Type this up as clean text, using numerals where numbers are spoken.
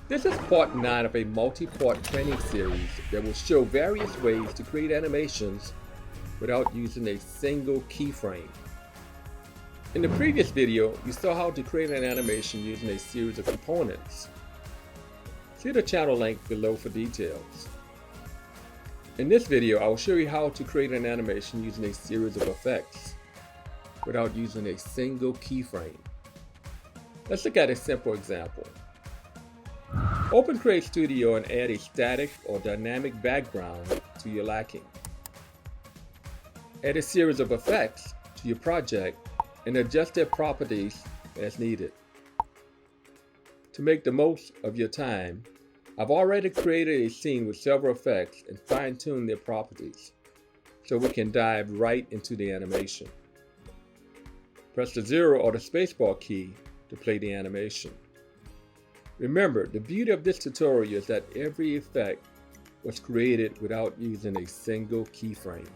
This is part 9 of a multi-part training series that will show various ways to create animations without using a single keyframe. In the previous video, you saw how to create an animation using a series of components. See the channel link below for details. In this video, I will show you how to create an animation using a series of effects without using a single keyframe. Let's look at a simple example. Open Create Studio and add a static or dynamic background to your liking. Add a series of effects to your project and adjust their properties as needed. To make the most of your time, I've already created a scene with several effects and fine-tuned their properties, so we can dive right into the animation. Press the 0 or the spacebar key to play the animation. Remember, the beauty of this tutorial is that every effect was created without using a single keyframe.